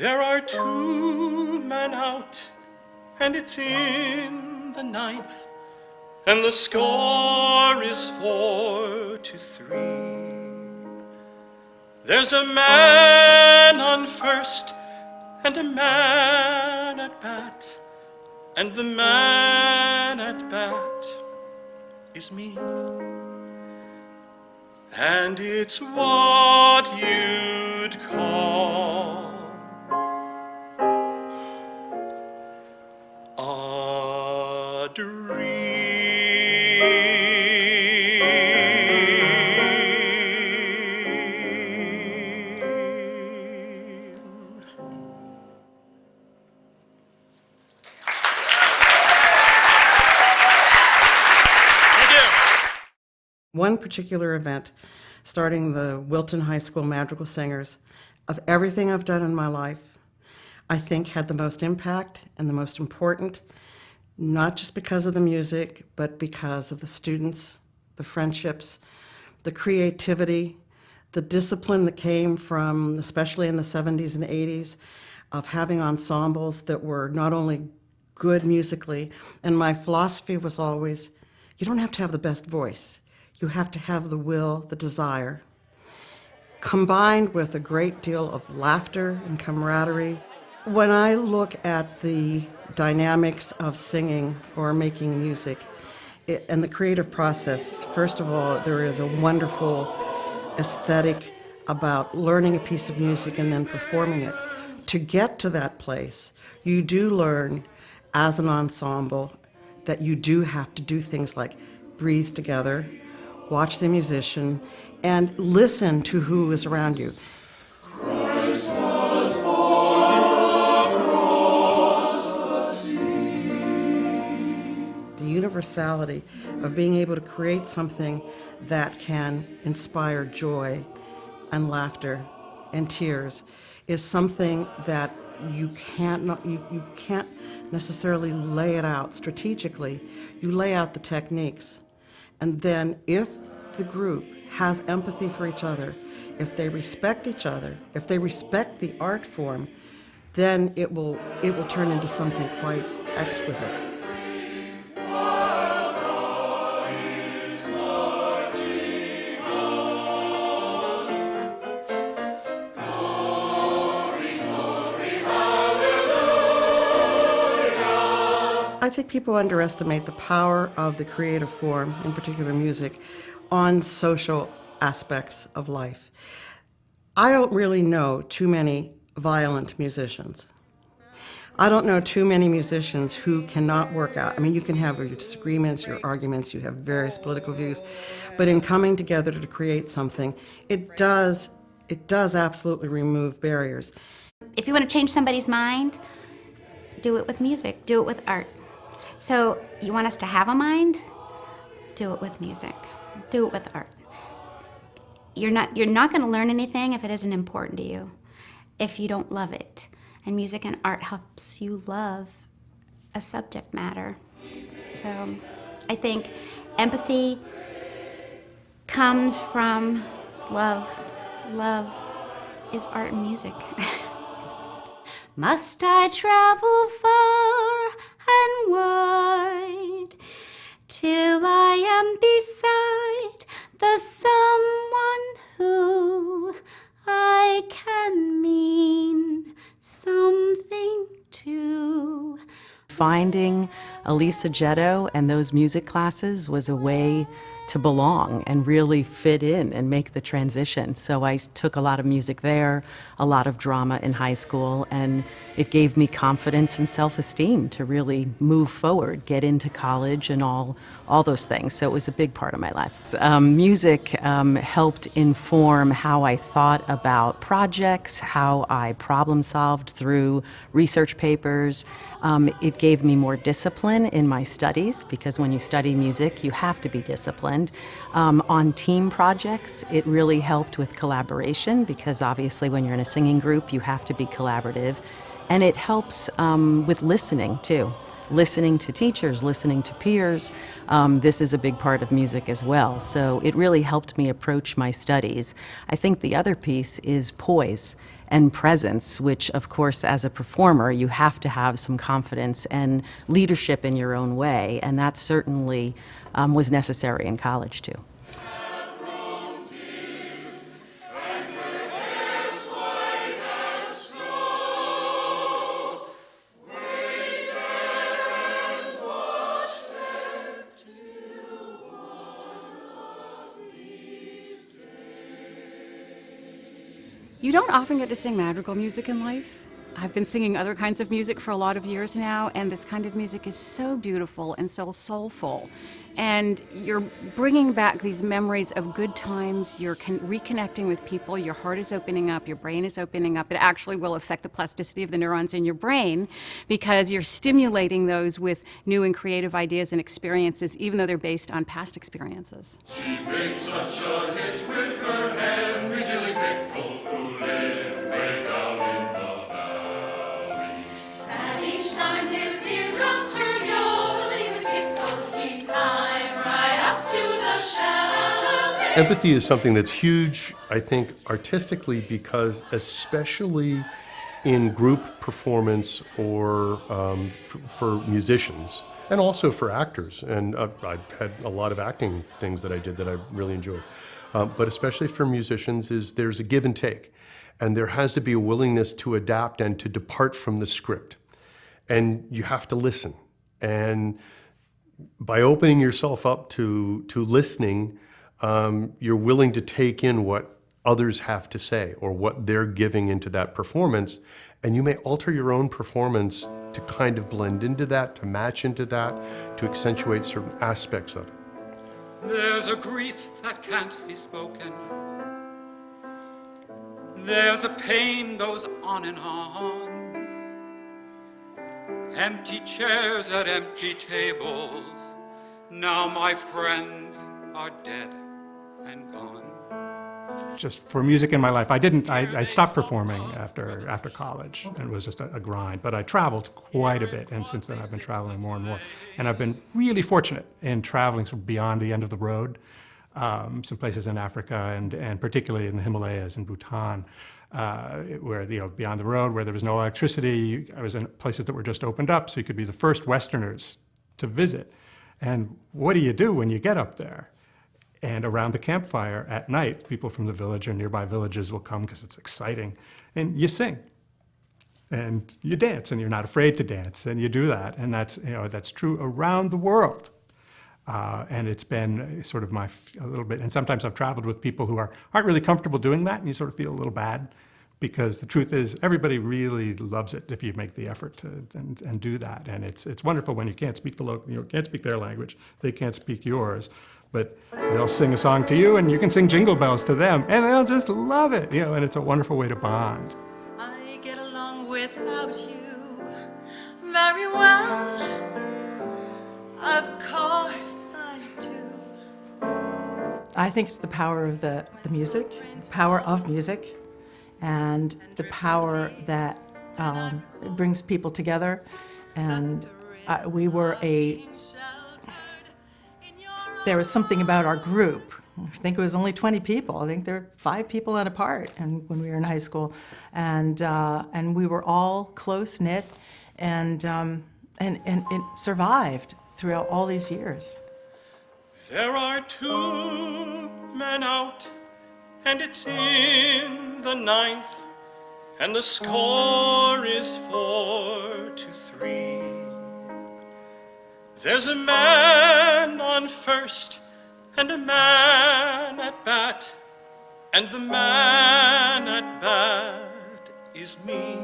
There are two men out, and it's in the ninth, and the score is 4-3. There's a man on first, and a man at bat, and the man at bat is me. And it's what you'd call a dream. One particular event, starting the Wilton High School Madrigal Singers, of everything I've done in my life, I think had the most impact and the most important, not just because of the music, but because of the students, the friendships, the creativity, the discipline that came from, especially in the 70s and 80s, of having ensembles that were not only good musically, and my philosophy was always, you don't have to have the best voice. You have to have the will, the desire, combined with a great deal of laughter and camaraderie. When I look at the dynamics of singing or making music and the creative process, first of all, there is a wonderful aesthetic about learning a piece of music and then performing it. To get to that place, you do learn as an ensemble that you do have to do things like breathe together, watch the musician, and listen to who is around you. Christ was born across the sea. The universality of being able to create something that can inspire joy and laughter and tears is something that you can't necessarily lay it out strategically. You lay out the techniques. And then if the group has empathy for each other, if they respect each other, if they respect the art form, then it will turn into something quite exquisite. I think people underestimate the power of the creative form, in particular music, on social aspects of life. I don't really know too many violent musicians. I don't know too many musicians who cannot work out. I mean, you can have your disagreements, your arguments, you have various political views, but in coming together to create something, it does absolutely remove barriers. If you want to change somebody's mind, do it with music, do it with art. So you want us to have a mind? Do it with music. Do it with art. You're not going to learn anything if it isn't important to you, if you don't love it. And music and art helps you love a subject matter. So I think empathy comes from love. Love is art and music. Must I travel far and wide till I am beside the someone who I can mean something to? Finding Elissa Getto and those music classes was a way to belong and really fit in and make the transition. So I took a lot of music there, a lot of drama in high school, and it gave me confidence and self-esteem to really move forward, get into college and all those things. So it was a big part of my life. Music helped inform how I thought about projects, how I problem solved through research papers. It gave me more discipline in my studies, because when you study music, you have to be disciplined. On team projects, it really helped with collaboration, because obviously when you're in a singing group, you have to be collaborative. And it helps with listening, too. listening to teachers, listening to peers. This is a big part of music as well. So it really helped me approach my studies. I think the other piece is poise and presence, which of course as a performer you have to have some confidence and leadership in your own way, and that certainly was necessary in college too. You don't often get to sing madrigal music in life. I've been singing other kinds of music for a lot of years now, and this kind of music is so beautiful and so soulful. And you're bringing back these memories of good times, you're reconnecting with people, your heart is opening up, your brain is opening up. It actually will affect the plasticity of the neurons in your brain because you're stimulating those with new and creative ideas and experiences, even though they're based on past experiences. She made such a hit with her Henry Dilly Pickle, who lived way down in the valley. And each time his eardrums her yodeling would tickle, he'd climb right up to the chandelier. Empathy is something that's huge, I think, artistically, because especially in group performance or for musicians, and also for actors. And I had a lot of acting things that I did that I really enjoyed. But especially for musicians, there's a give and take. And there has to be a willingness to adapt and to depart from the script. And you have to listen. And by opening yourself up to listening, you're willing to take in what others have to say or what they're giving into that performance. And you may alter your own performance to kind of blend into that, to match into that, to accentuate certain aspects of it. There's a grief that can't be spoken. There's a pain goes on and on. Empty chairs at empty tables. Now my friends are dead and gone. Just for music in my life, I stopped performing after college, and it was just a grind. But I traveled quite a bit, and since then I've been traveling more and more. And I've been really fortunate in traveling sort of beyond the end of the road, some places in Africa and particularly in the Himalayas and Bhutan, where, beyond the road, where there was no electricity. I was in places that were just opened up, so you could be the first Westerners to visit. And what do you do when you get up there? And around the campfire at night, people from the village or nearby villages will come because it's exciting. And you sing. And you dance, and you're not afraid to dance, and you do that. And that's true around the world. And it's been sort of a little bit, and sometimes I've traveled with people who aren't really comfortable doing that, and you sort of feel a little bad, because the truth is everybody really loves it if you make the effort to and do that. And it's wonderful when you can't speak can't speak their language, they can't speak yours. But they'll sing a song to you, and you can sing Jingle Bells to them, and they'll just love it, and it's a wonderful way to bond. I get along without you very well. Of course I do. I think it's the power of the music, the power of music, and the power that it brings people together. And there was something about our group. I think it was only 20 people. I think there were 5 people at a part, and when we were in high school, and we were all close knit, and it survived throughout all these years. There are 2 men out, and it's in the 9th, and the score is 4-3. There's a man on first, and a man at bat, and the man at bat is me.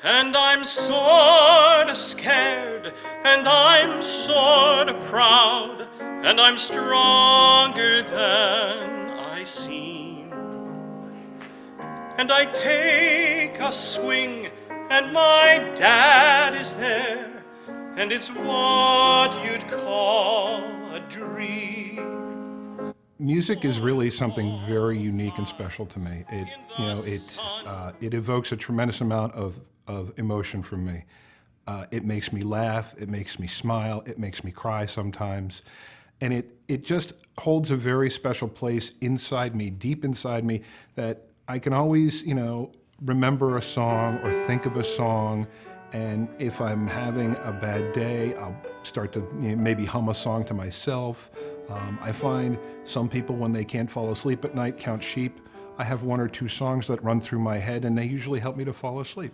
And I'm sorta scared, and I'm sorta proud, and I'm stronger than I seem. And I take a swing, and my dad is there, and it's what you'd call a dream. Music is really something very unique and special to me. It evokes a tremendous amount of emotion from me. It makes me laugh, it makes me smile, it makes me cry sometimes. And it just holds a very special place inside me, deep inside me, that I can always, remember a song or think of a song. And if I'm having a bad day, I'll start to maybe hum a song to myself. I find some people, when they can't fall asleep at night, count sheep. I have one or two songs that run through my head, and they usually help me to fall asleep.